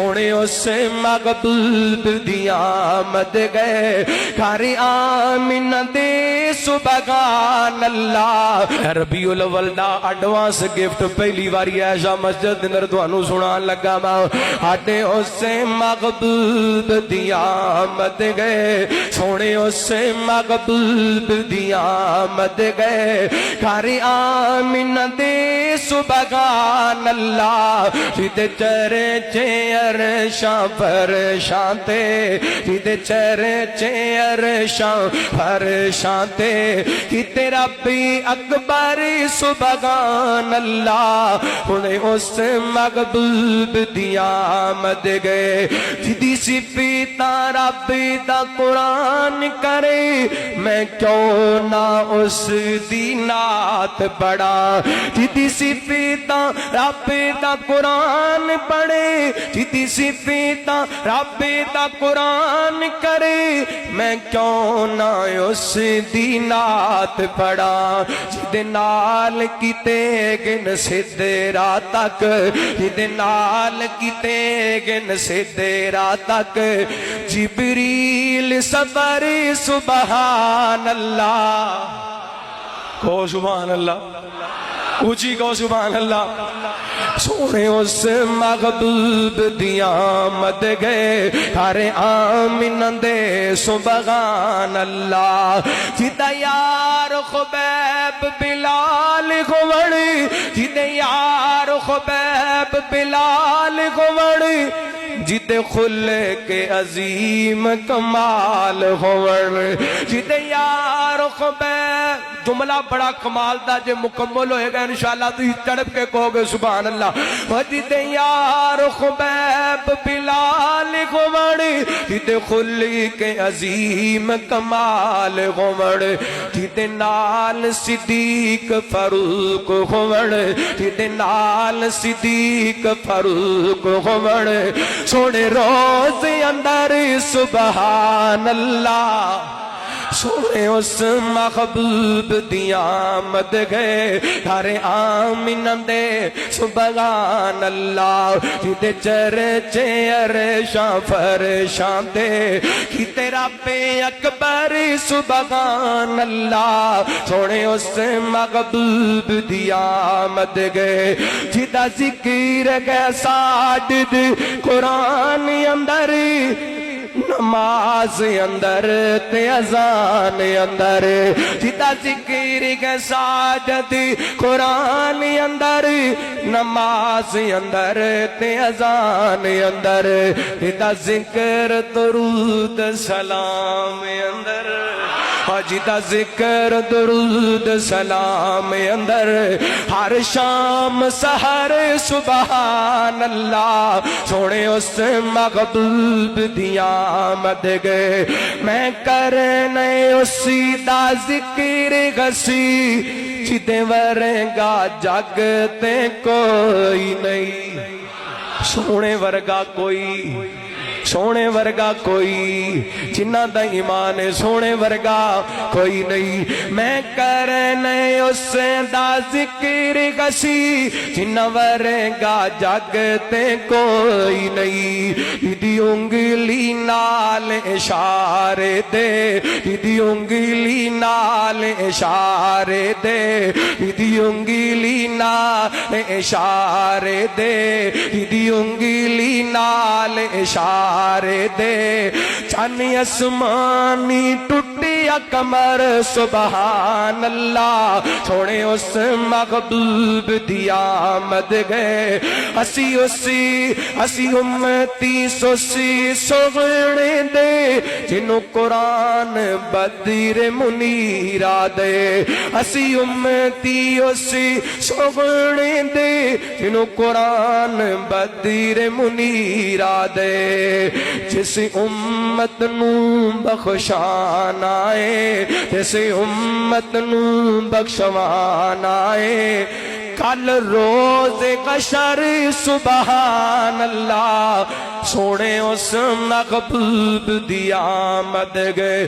سونے اس محبوب دی آمد گئے گھر آمینہ دے سبحان اللہ۔ ربیع الاول دا ایڈوانس گفٹ پہلی باری ایشا مسجد اندر تانوں سنان لگا میں ہاڈے اس محبوب دی آمد گئے سونے اس محبوب دی آمد گئے گھر آمینہ دے سبحان اللہ۔ جدے چرے عرشاں فرشاں تے جدے چرچے عرشاں فرشاں تے کتے ربی اکبر سبحان اللہ۔ انہیں اس محبوب دی آمد گئے جدی صفیتا ربی دا قرآن کرے میں کیوں نہ اس دی نعت پڑھا۔ جدی صفیتا ربی دا قرآن پڑھے جدی صفیتا ربی دا قرآن کرے میں کیوں نہ اس دی نعت پڑھا۔ جدے نال کیتے گن سدرا تک جدے نال کیتے گن سدرا تک جبریل صبر سبحان اللہ۔ کو سبحان اللہ اونچی کو سبحان اللہ۔ سونے اس محبوب دی آمد گئے گھر آمینہ دے سبحان اللہ۔ جدہ یار خبیب بلال گوڑی جدہ یار خبیب بلال گوڑی جدے خلے کے عظیم کمال ہوڑ جدے یار خبیب جملہ بڑا کمال دا جے مکمل ہوئے گا انشاءاللہ تو اس تڑپ کے کہو گے سبحان اللہ۔ جدے یار خبیب بلال ہوڑ جدے خلے کے عظیم کمال ہوڑ جدے نال صدیق فاروق ہوڑ جدے نال صدیق فاروق ہوڑ سونے روز اندر سبحان اللہ۔ سونے اس محبوب دی آمد گئے گھر آمینہ دے سبحان اللہ۔ جدے چرچے عرشاں فرشاں تے کیتے رب اکبر سبحان اللہ۔ سونے اس محبوب دی آمد گئے جدا ذکر گئے ساجد قرآن اندر نماز اندر تے اذان اندر جدا ذکر کے ساجد قرآن اندر نماز اندر تے اذان اندر جدا ذکر درود سلام اندر جدا ذکر درود سلام اندر ہر شام سحر سبحان اللہ۔ سونے اس محبوب دی آمد گئے میں کرنے اسی دا ذکر گسی جدے ورگا جگ تے کوئی نہیں۔ سونے ورگا کوئی سونے ورگا کوئی جنہ دا ایمان سونے ورگا کوئی نہیں۔ میں کرنے اس دا ذکر گسی جنہ ورگا جگ تے کوئی نہیں۔ دی انگلی نال اشارے دے دی انگلی نال اشارے دے دی انگلی نال اشارے دے دی انگلی نال اشارے دے چانی اسمانی ٹوٹیا کمر سبحان اللہ۔ سونے اس محبوب دی آمد گئے اسی امتی سوسی سوڑے دے جنہوں قرآن بدر منیرہ دے اسی امتی اسی سوڑے دے جنہوں قرآن بدر منیرہ دے جس امت نو بخشان آئے جس امت نو بخشوان آئے کل روز حشر سبحان اللہ۔ سونے اس محبوب دی آمد گئے